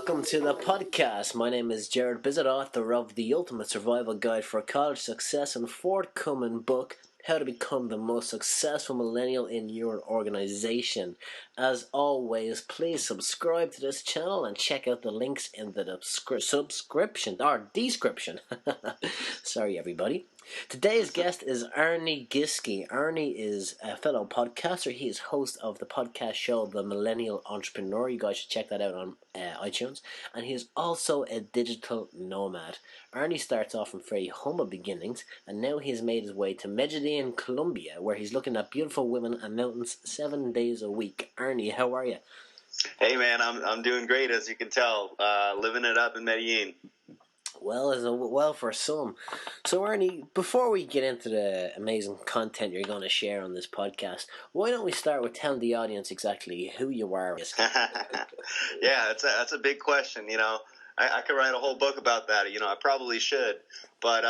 welcome to the podcast. My name is Gerard Bissett, author of The Ultimate Survival Guide for College Success and forthcoming book, How to Become the Most Successful Millennial in Your Organization. As always, please subscribe to this channel and check out the links in the description. Sorry, everybody. Today's guest is Arne GIske. Arne is a fellow podcaster. He is host of the podcast show The Millennial Entrepreneur. You guys should check that out on iTunes. And he is also a digital nomad. Arne starts off from very humble beginnings, and now he has made his way to Medellin, Colombia, where he's looking at beautiful women and mountains 7 days a week. Arne, how are you? Hey man, I'm doing great, as you can tell. Living it up in Medellin. Well for some. So Arne, before we get into the amazing content you're going to share on this podcast, why don't we start with telling the audience exactly who you are? Yeah, that's a big question. I could write a whole book about that. I probably should. But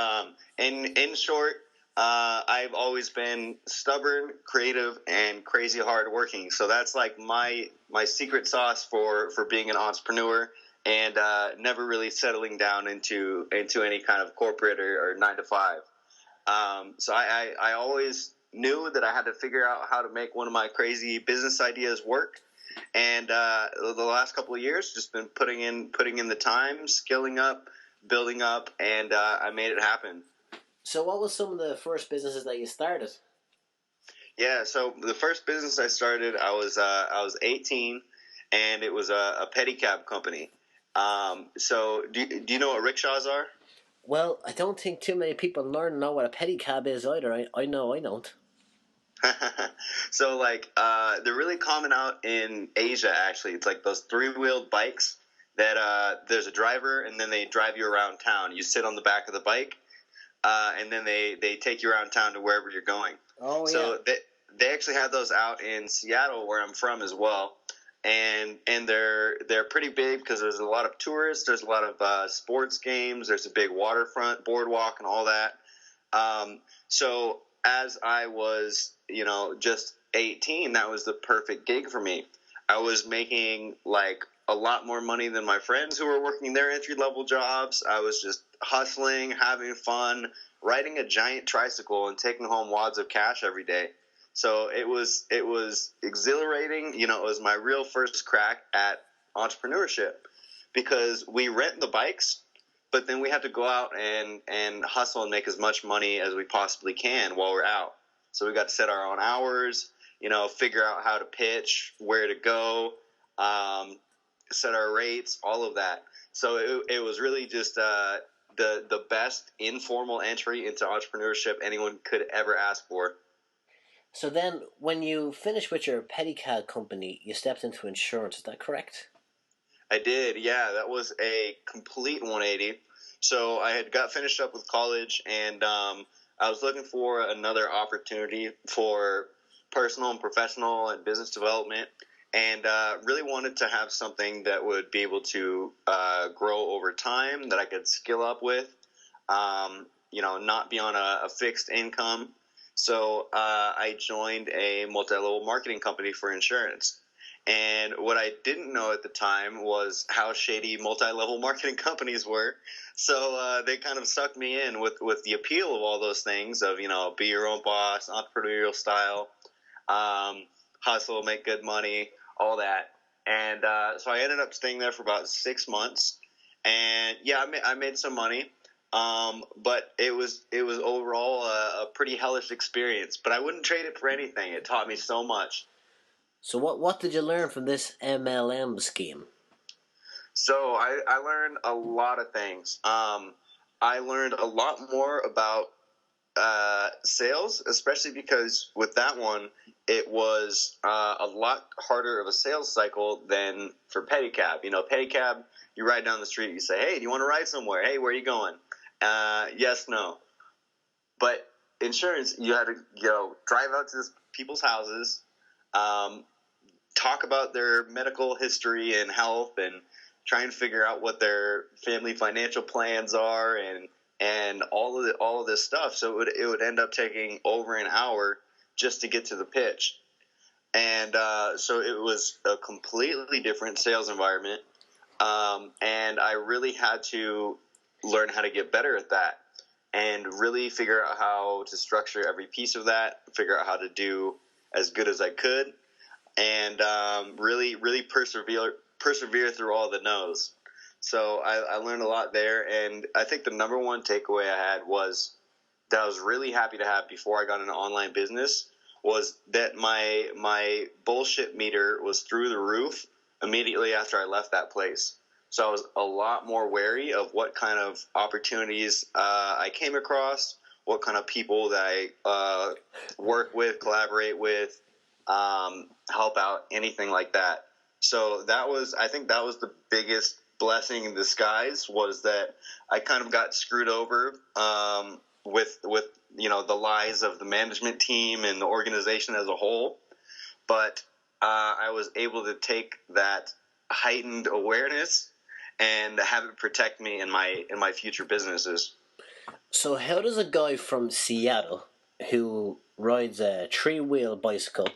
in short, I've always been stubborn, creative, and crazy hardworking. So that's like my secret sauce for being an entrepreneur. And never really settling down into any kind of corporate or 9 to 5. So I always knew that I had to figure out how to make one of my crazy business ideas work. And the last couple of years, just been putting in the time, skilling up, building up, and I made it happen. So what was some of the first businesses that you started? Yeah, so the first business I started, I was 18, and it was a pedicab company. So do you know what rickshaws are? Well, I don't think too many people know what a pedicab is either. I know I don't. So they're really common out in Asia, actually. It's like those 3-wheeled bikes that there's a driver and then they drive you around town. You sit on the back of the bike, and then they take you around town to wherever you're going. Oh, yeah. So they actually have those out in Seattle, where I'm from as well. And they're pretty big because there's a lot of tourists. There's a lot of sports games. There's a big waterfront boardwalk and all that. So as I was, just 18, that was the perfect gig for me. I was making like a lot more money than my friends who were working their entry-level jobs. I was just hustling, having fun, riding a giant tricycle and taking home wads of cash every day. So it was exhilarating. It was my real first crack at entrepreneurship, because we rent the bikes, but then we have to go out and hustle and make as much money as we possibly can while we're out. So we got to set our own hours, figure out how to pitch, where to go, set our rates, all of that. So it was really just the best informal entry into entrepreneurship anyone could ever ask for. So then, when you finished with your pedicab company, you stepped into insurance. Is that correct? I did, yeah. That was a complete 180. So I had got finished up with college, and I was looking for another opportunity for personal and professional and business development, and really wanted to have something that would be able to grow over time, that I could skill up with, not be on a fixed income. So I joined a multi-level marketing company for insurance. And what I didn't know at the time was how shady multi-level marketing companies were. So they kind of sucked me in with the appeal of all those things of, be your own boss, entrepreneurial style, hustle, make good money, all that. And so I ended up staying there for about 6 months. And yeah, I made some money. But it was overall a pretty hellish experience, but I wouldn't trade it for anything. It taught me so much. So what did you learn from this MLM scheme? So I learned a lot of things. I learned a lot more about sales, especially because with that one, it was a lot harder of a sales cycle than for pedicab. Pedicab, you ride down the street, you say, hey, do you want to ride somewhere? Hey, where are you going? Yes, no. But insurance, you had to drive out to people's houses, talk about their medical history and health, and try and figure out what their family financial plans are, and all of this stuff. So it would end up taking over an hour just to get to the pitch. And so it was a completely different sales environment. And I really had to learn how to get better at that and really figure out how to structure every piece of that, figure out how to do as good as I could, and really persevere through all the no's. So I learned a lot there, and I think the number one takeaway I had was that I was really happy to have before I got into online business was that my bullshit meter was through the roof immediately after I left that place. So I was a lot more wary of what kind of opportunities I came across, what kind of people that I work with, collaborate with, help out, anything like that. So I think that was the biggest blessing in disguise, was that I kind of got screwed over with the lies of the management team and the organization as a whole. But I was able to take that heightened awareness and have it protect me in my future businesses. So how does a guy from Seattle who rides a 3-wheel bicycle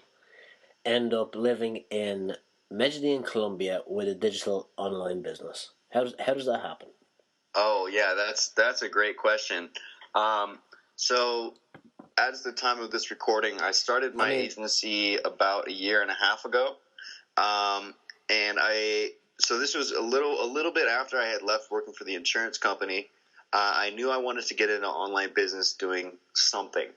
end up living in Medellin Colombia with a digital online business? How does that happen? Oh yeah, that's a great question. So at the time of this recording, I started my agency about a year and a half ago, and so this was a little bit after I had left working for the insurance company. I knew I wanted to get into online business doing something.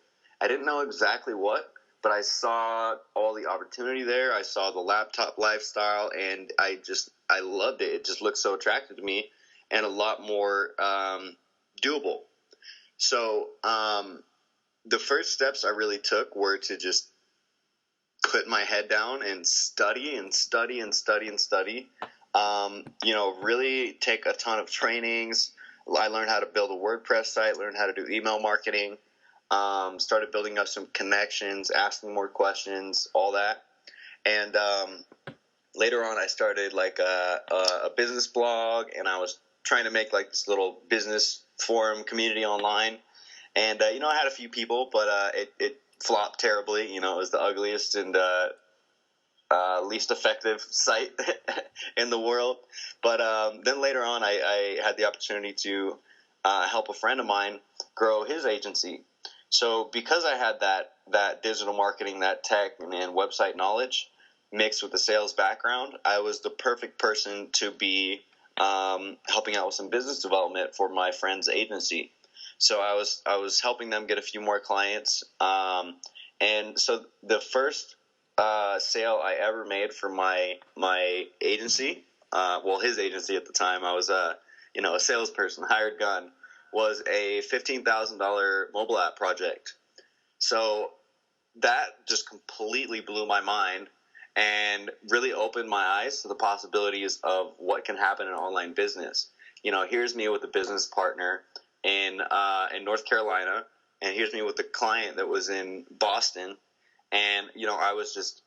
I didn't know exactly what, but I saw all the opportunity there. I saw the laptop lifestyle, and I loved it. It just looked so attractive to me, and a lot more doable. So the first steps I really took were to just put my head down and study and study and study and study. Really take a ton of trainings. I learned how to build a WordPress site, learned how to do email marketing, started building up some connections, asking more questions, all that. And later on, I started like a business blog, and I was trying to make like this little business forum community online. And, I had a few people, but it flopped terribly. It was the ugliest and least effective site in the world. But then later on, I had the opportunity to help a friend of mine grow his agency. So because I had that digital marketing, that tech and website knowledge mixed with the sales background, I was the perfect person to be helping out with some business development for my friend's agency. So I was helping them get a few more clients. And so the first sale I ever made for my agency, his agency at the time, I was a salesperson, hired gun, was a $15,000 mobile app project. So that just completely blew my mind and really opened my eyes to the possibilities of what can happen in online business. Here's me with a business partner in North Carolina, and here's me with a client that was in Boston, and I was just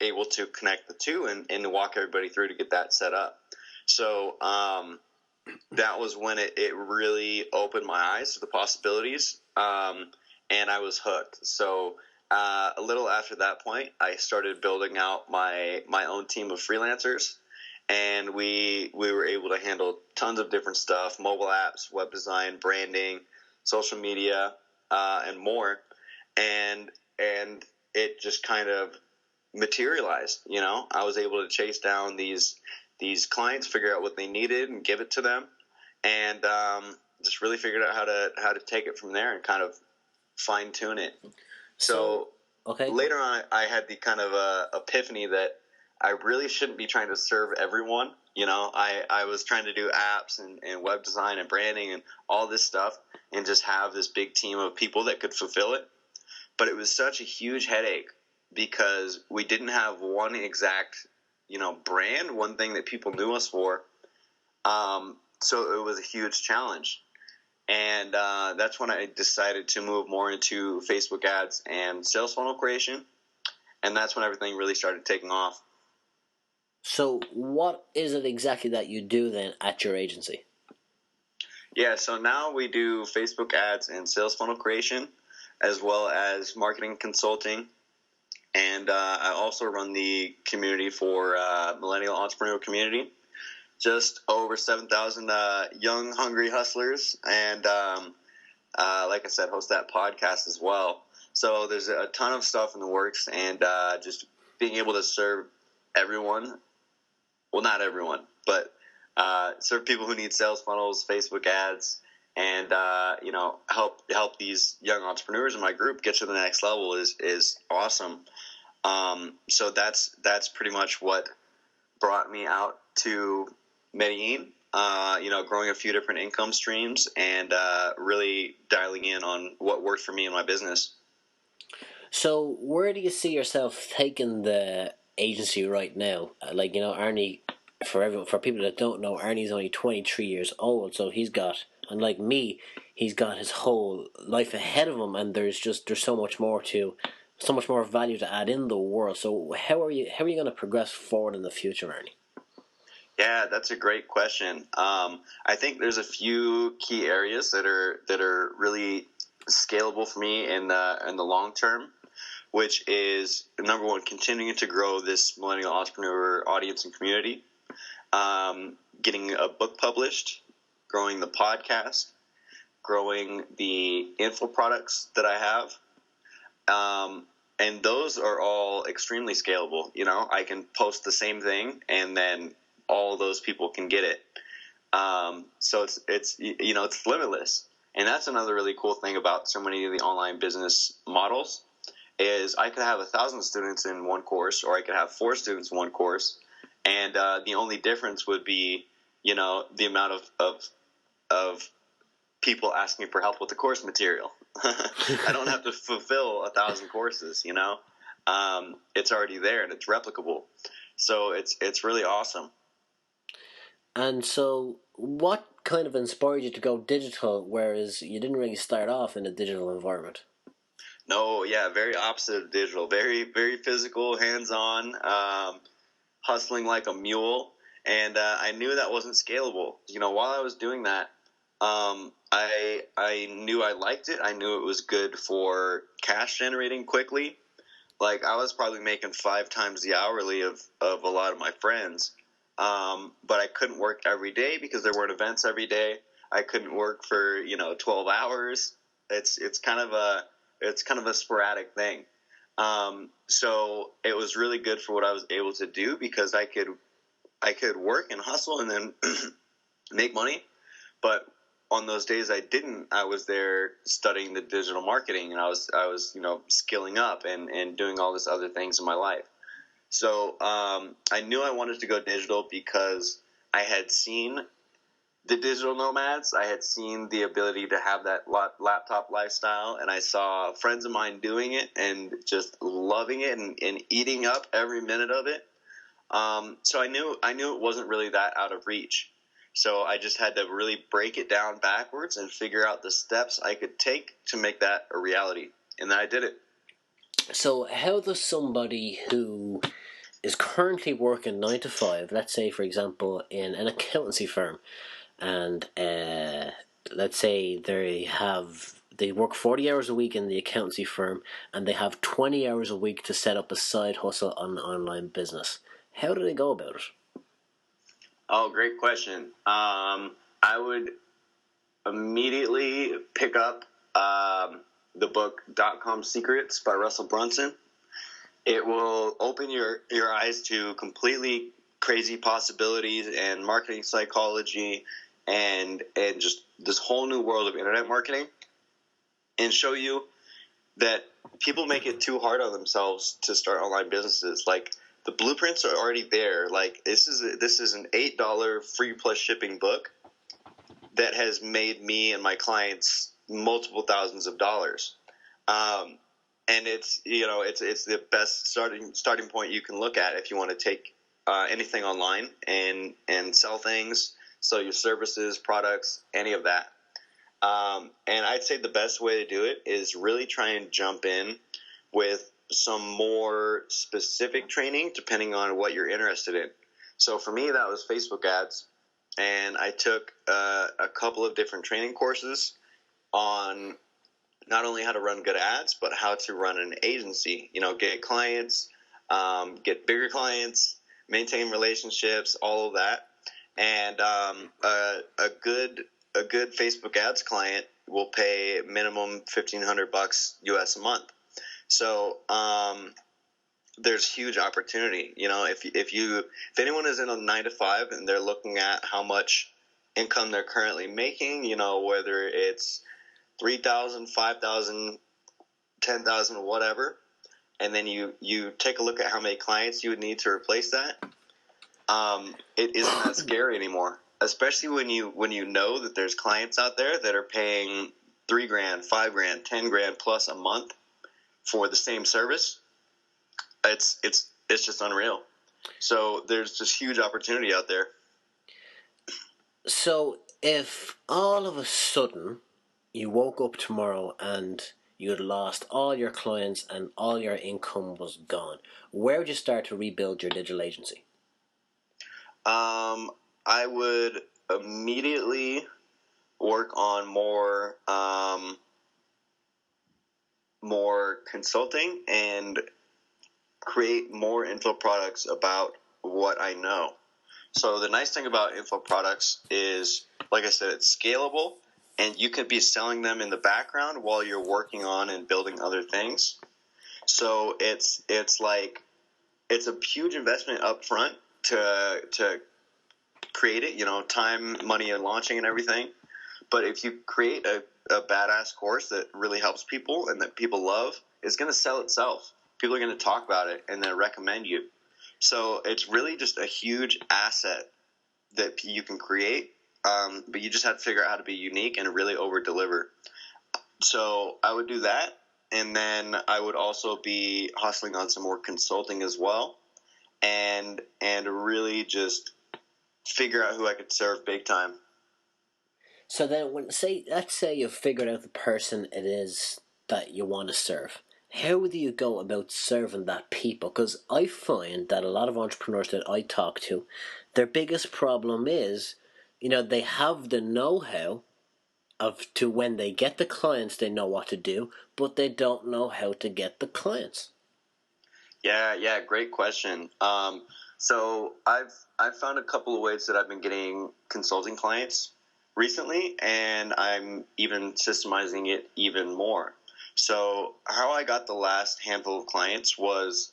able to connect the two and walk everybody through to get that set up. So that was when it really opened my eyes to the possibilities, and I was hooked. So a little after that point, I started building out my own team of freelancers. And we were able to handle tons of different stuff: mobile apps, web design, branding, social media, and more. And it just kind of materialized. I was able to chase down these clients, figure out what they needed, and give it to them, and just really figured out how to take it from there and kind of fine tune it. So later on, I had the kind of epiphany that I really shouldn't be trying to serve everyone. I was trying to do apps and web design and branding and all this stuff and just have this big team of people that could fulfill it. But it was such a huge headache because we didn't have one exact, brand, one thing that people knew us for. So it was a huge challenge. And that's when I decided to move more into Facebook ads and sales funnel creation. And that's when everything really started taking off. So what is it exactly that you do then at your agency? Yeah, so now we do Facebook ads and sales funnel creation, as well as marketing consulting. And I also run the community for Millennial Entrepreneur Community. just over 7,000 young, hungry hustlers, and like I said, host that podcast as well. So there's a ton of stuff in the works, and just being able to serve everyone. Well, not everyone, but serve people who need sales funnels, Facebook ads, and help these young entrepreneurs in my group get to the next level is awesome. So that's pretty much what brought me out to Medellin. Growing a few different income streams and really dialing in on what worked for me in my business. So, where do you see yourself taking the agency right now? Arne, for people that don't know, Arnie's only 23 years old, so he's got, unlike me, he's got his whole life ahead of him, and there's so much more value to add in the world. So, how are you going to progress forward in the future, Arnie? Yeah, that's a great question. I think there's a few key areas that are really scalable for me in the long term, which is, number one, continuing to grow this millennial entrepreneur audience and community, getting a book published, growing the podcast, growing the info products that I have. And those are all extremely scalable. I can post the same thing and then all those people can get it. So it's limitless. And that's another really cool thing about so many of the online business models is I could have 1,000 students in one course, or I could have 4 students in one course. And the only difference would be, the amount of people asking for help with the course material. I don't have to fulfill 1,000 courses, it's already there and it's replicable. So it's really awesome. And so, what kind of inspired you to go digital, whereas you didn't really start off in a digital environment? No, yeah, very opposite of digital. Very, very physical, hands-on, hustling like a mule. And I knew that wasn't scalable. While I was doing that, I knew I liked it. I knew it was good for cash generating quickly. Like, I was probably making 5 times the hourly of a lot of my friends. But I couldn't work every day because there weren't events every day. I couldn't work for 12 hours. It's kind of a sporadic thing. So it was really good for what I was able to do because I could work and hustle and then make money. But on those days I didn't, I was there studying the digital marketing, and I was skilling up and doing all this other things in my life. So I knew I wanted to go digital because I had seen the digital nomads. I had seen the ability to have that laptop lifestyle, and I saw friends of mine doing it and just loving it and eating up every minute of it. So I knew it wasn't really that out of reach. So I just had to really break it down backwards and figure out the steps I could take to make that a reality. And then I did it. So how does somebody who is currently working 9 to 5, let's say for example in an accountancy firm, and let's say they work 40 hours a week in the accountancy firm and they have 20 hours a week to set up a side hustle on an online business, how do they go about it? Oh, great question. I would immediately pick up the book .com Secrets by Russell Brunson. It will open your eyes to completely crazy possibilities and marketing psychology and just this whole new world of internet marketing, and show you that people make it too hard on themselves to start online businesses. Like, the blueprints are already there. Like, this is an $8 free plus shipping book that has made me and my clients multiple thousands of dollars. And it's the best starting point you can look at if you want to take anything online and sell things, sell your services, products, any of that. And I'd say the best way to do it is really try and jump in with some more specific training depending on what you're interested in. So for me, that was Facebook ads, and I took a couple of different training courses on not only how to run good ads, but how to run an agency, get clients, get bigger clients, maintain relationships, all of that. and a good Facebook ads client will pay minimum $1,500 US a month. So there's huge opportunity. If anyone is in a 9 to 5 and they're looking at how much income they're currently making, whether it's 3,000, 5,000, 10,000, whatever, and then you take a look at how many clients you would need to replace that, it isn't that scary anymore. Especially when you know that there's clients out there that are paying $3,000, $5,000, $10,000 plus a month for the same service. It's just unreal. So there's just huge opportunity out there. So if all of a sudden you woke up tomorrow and you had lost all your clients and all your income was gone, where would you start to rebuild your digital agency? I would immediately work on more consulting and create more info products about what I know. So the nice thing about info products is, like I said, it's scalable, and you could be selling them in the background while you're working on and building other things. So it's a huge investment up front to create it, time, money, and launching and everything. But if you create a badass course that really helps people and that people love, it's going to sell itself. People are going to talk about it and then recommend you. So it's really just a huge asset that you can create, but you just have to figure out how to be unique and really over-deliver. So I would do that, and then I would also be hustling on some more consulting as well, and really just figure out who I could serve big time. So then, let's say you've figured out the person it is that you want to serve. How do you go about serving that people? Because I find that a lot of entrepreneurs that I talk to, their biggest problem is, they have the know-how to when they get the clients, they know what to do, but they don't know how to get the clients. Yeah, great question. So I've found a couple of ways that I've been getting consulting clients recently, and I'm even systemizing it even more. So how I got the last handful of clients was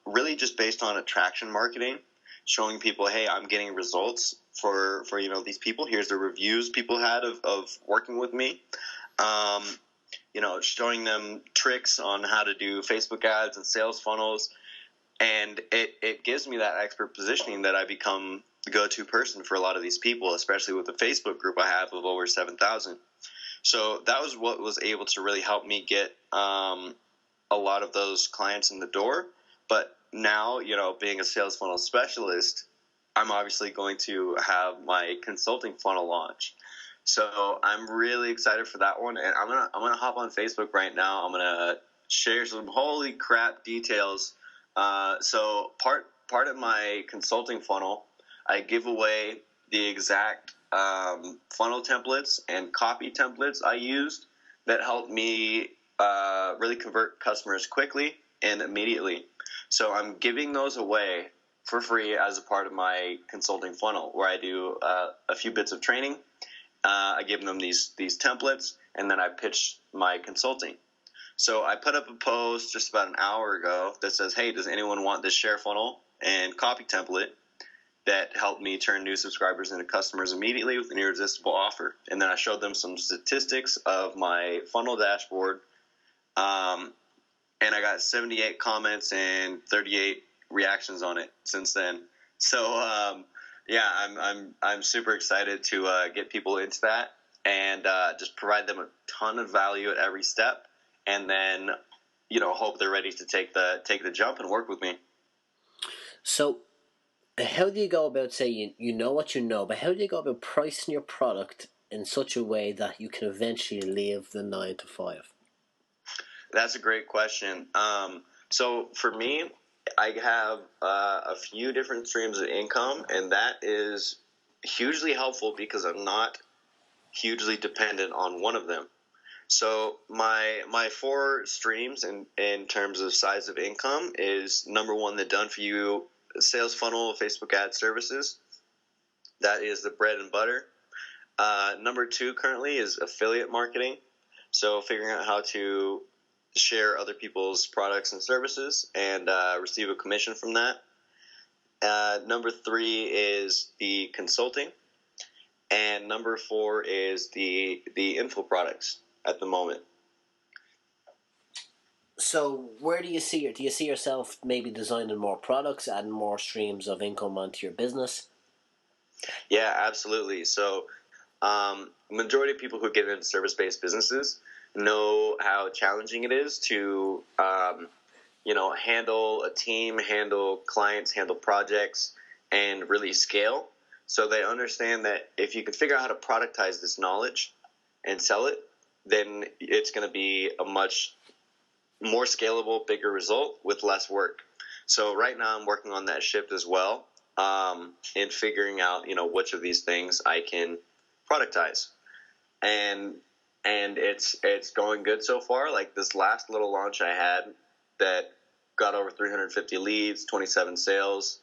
really just based on attraction marketing, showing people, hey, I'm getting results for these people. Here's the reviews people had of working with me. Showing them tricks on how to do Facebook ads and sales funnels. And it gives me that expert positioning that I become the go-to person for a lot of these people, especially with the Facebook group I have of over 7,000. So that was what was able to really help me get a lot of those clients in the door. But now, being a sales funnel specialist, I'm obviously going to have my consulting funnel launch. So I'm really excited for that one, and I'm gonna hop on Facebook right now. I'm gonna share some holy crap details. So part of my consulting funnel, I give away the exact funnel templates and copy templates I used that helped me really convert customers quickly and immediately. So I'm giving those away for free as a part of my consulting funnel, where I do a few bits of training. I give them these templates, and then I pitch my consulting. So I put up a post just about an hour ago that says, hey, does anyone want this share funnel and copy template that helped me turn new subscribers into customers immediately with an irresistible offer? And then I showed them some statistics of my funnel dashboard, and I got 78 comments and 38 reactions on it since then. So I'm super excited to get people into that and just provide them a ton of value at every step, and then hope they're ready to take the jump and work with me. So how do you go about, say, you know what you know, but how do you go about pricing your product in such a way that you can eventually leave the 9 to 5? That's a great question. So for me, I have a few different streams of income, and that is hugely helpful because I'm not hugely dependent on one of them. So my 4 streams in terms of size of income is, number one, the done-for-you sales funnel Facebook ad services. That is the bread and butter. Number 2 currently is affiliate marketing. So figuring out how to share other people's products and services and receive a commission from that. Number 3 is the consulting. And number 4 is the info products at the moment. So where do you see yourself maybe designing more products, adding more streams of income onto your business? Yeah, absolutely. So majority of people who get into service-based businesses know how challenging it is to handle a team, handle clients, handle projects, and really scale. So they understand that if you can figure out how to productize this knowledge and sell it, then it's going to be a much more scalable, bigger result with less work. So right now I'm working on that shift as well, in figuring out, which of these things I can productize. And it's going good so far. Like this last little launch I had that got over 350 leads, 27 sales.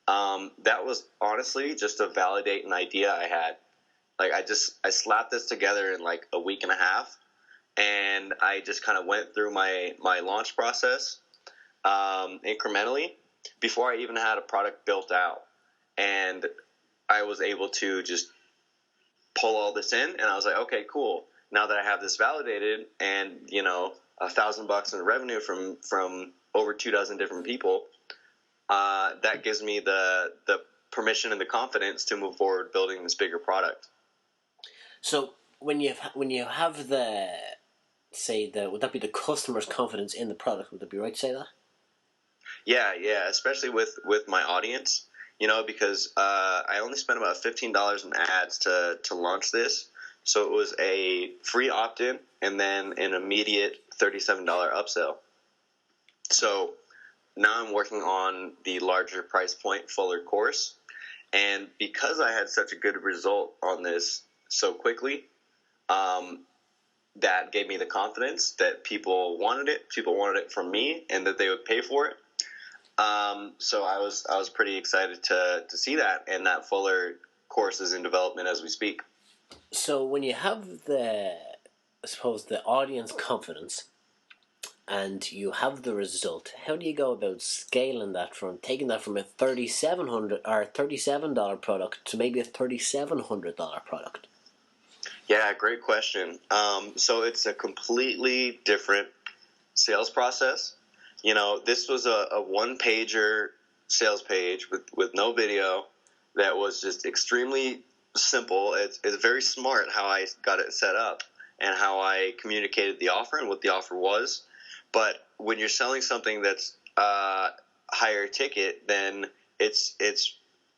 That was honestly just to validate an idea I had. Like I slapped this together in like a week and a half, and I just kind of went through my launch process incrementally before I even had a product built out, and I was able to just pull all this in, and I was like, okay, cool. Now that I have this validated, and $1,000 in revenue from over 24 different people, that gives me the permission and the confidence to move forward building this bigger product. So when you have would that be the customer's confidence in the product? Would that be right to say that? Yeah, especially with my audience, because I only spent about $15 in ads to launch this. So it was a free opt-in and then an immediate $37 upsell. So now I'm working on the larger price point, fuller course. And because I had such a good result on this so quickly, that gave me the confidence that people wanted it from me, and that they would pay for it. So I was pretty excited to see that, and that fuller course is in development as we speak. So when you have the audience confidence and you have the result, how do you go about scaling that from taking that from a $37 product to maybe a $3,700 product? Yeah, great question. So it's a completely different sales process. This was a one-pager sales page with no video that was just extremely simple. It's very smart how I got it set up and how I communicated the offer and what the offer was. But when you're selling something that's higher ticket, then it's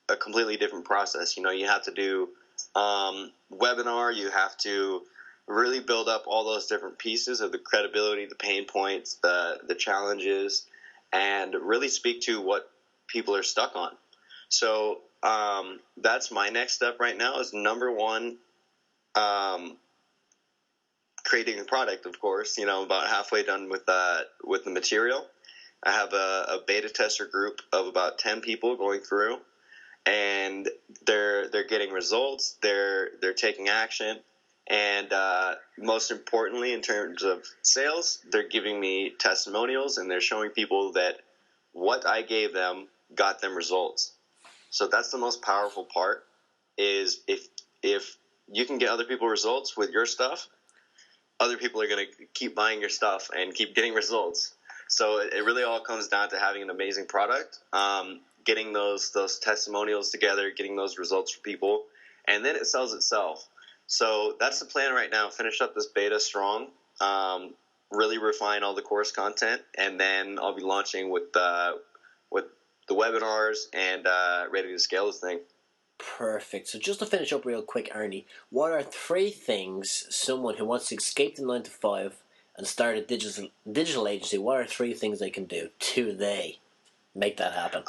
a completely different process. You have to do webinar. You have to really build up all those different pieces of the credibility, the pain points, the challenges, and really speak to what people are stuck on. So that's my next step right now is number one, creating a product, of course. About halfway done with the material. I have a beta tester group of about 10 people going through, and they're getting results. They're taking action. And most importantly, in terms of sales, they're giving me testimonials, and they're showing people that what I gave them got them results. So that's the most powerful part, is if you can get other people results with your stuff, other people are going to keep buying your stuff and keep getting results. So it really all comes down to having an amazing product, getting those testimonials together, getting those results for people, and then it sells itself. So that's the plan right now. Finish up this beta strong, really refine all the course content, and then I'll be launching with the webinars and ready to scale this thing. Perfect. So just to finish up real quick, Arnie, what are 3 things someone who wants to escape the 9 to 5 and start a digital agency, what are 3 things they can do today make that happen?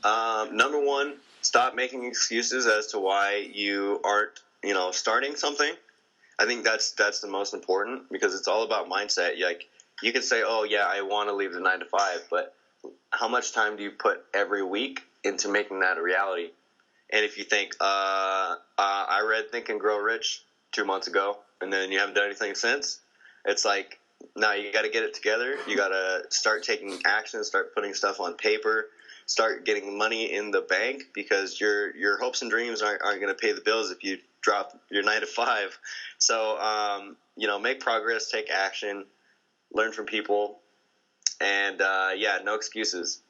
Number 1, stop making excuses as to why you aren't starting something. I think that's the most important, because it's all about mindset. Like, you can say, oh yeah, I want to leave the 9 to 5, but how much time do you put every week into making that a reality? And if you think, I read Think and Grow Rich 2 months ago, and then you haven't done anything since, it's like, no, you got to get it together. You got to start taking action, start putting stuff on paper, start getting money in the bank, because your hopes and dreams aren't going to pay the bills if you drop your 9 to 5. So, make progress, take action, learn from people, and no excuses.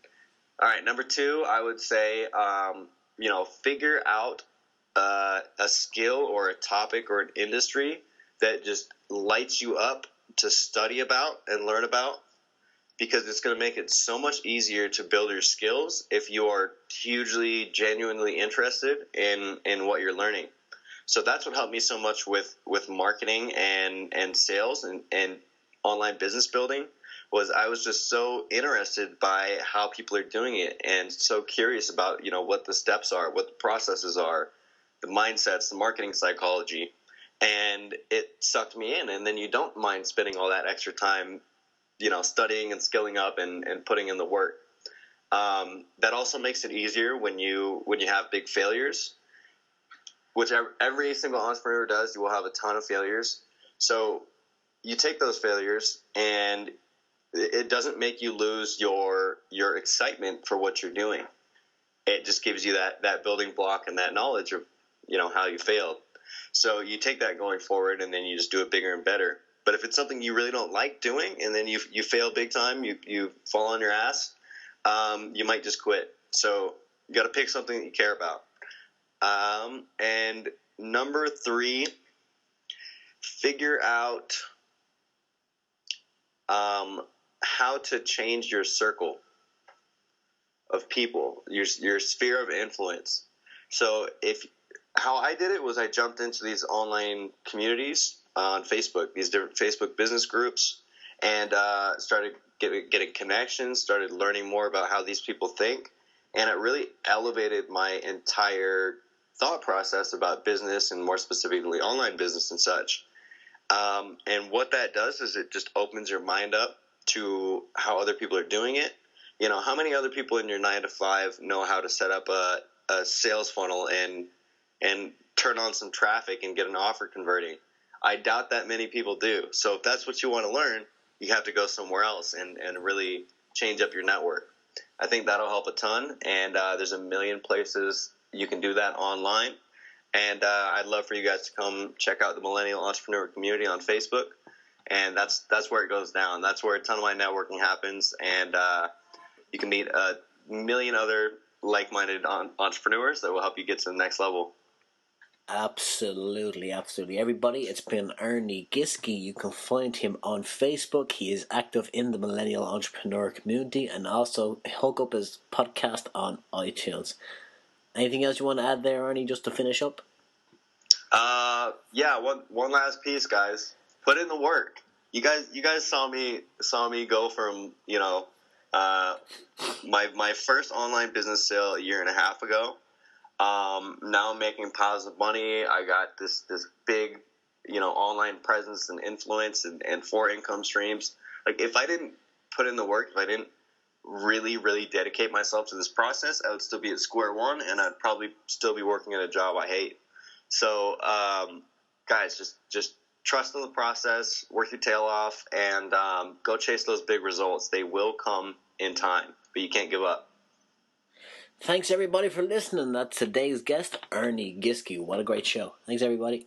All right, number 2, I would say, figure out a skill or a topic or an industry that just lights you up to study about and learn about, because it's going to make it so much easier to build your skills if you are hugely, genuinely interested in what you're learning. So that's what helped me so much with marketing and sales and online business building, was I was just so interested by how people are doing it, and so curious about, what the steps are, what the processes are, the mindsets, the marketing psychology, and it sucked me in. And then you don't mind spending all that extra time, studying and skilling up and putting in the work. That also makes it easier when you have big failures, which every single entrepreneur does. You will have a ton of failures. So you take those failures, and it doesn't make you lose your excitement for what you're doing. It just gives you that building block and that knowledge of, how you failed. So you take that going forward, and then you just do it bigger and better. But if it's something you really don't like doing, and then you fail big time, you fall on your ass, you might just quit. So you got to pick something that you care about. And number 3, figure out how to change your circle of people, your sphere of influence. So how I did it was I jumped into these online communities on Facebook, these different Facebook business groups, and started getting connections, started learning more about how these people think, and it really elevated my entire thought process about business, and more specifically online business and such. And what that does is it just opens your mind up to how other people are doing it. How many other people in your 9 to 5 know how to set up a sales funnel and turn on some traffic and get an offer converting? I doubt that many people do. So if that's what you want to learn, you have to go somewhere else and really change up your network. I think that'll help a ton, and there's a million places you can do that online. And I'd love for you guys to come check out the Millennial Entrepreneur Community on Facebook, and that's where it goes down. That's where a ton of my networking happens, and you can meet a million other like-minded entrepreneurs that will help you get to the next level. Absolutely. Everybody, it's been Arne GIske. You can find him on Facebook. He is active in the Millennial Entrepreneur Community, and also hook up his podcast on iTunes. Anything else you want to add there, Arne, just to finish up? One last piece, guys. Put in the work. You guys saw me go from, my first online business sale a year and a half ago. Now I'm making piles of money. I got this big, online presence and influence and 4 income streams. Like, if I didn't put in the work, if I didn't really, really dedicate myself to this process, I would still be at square one, and I'd probably still be working at a job I hate. So, guys, just trust in the process, work your tail off, and go chase those big results. They will come in time, but you can't give up. Thanks, everybody, for listening. That's today's guest, Arne GIske. What a great show. Thanks, everybody.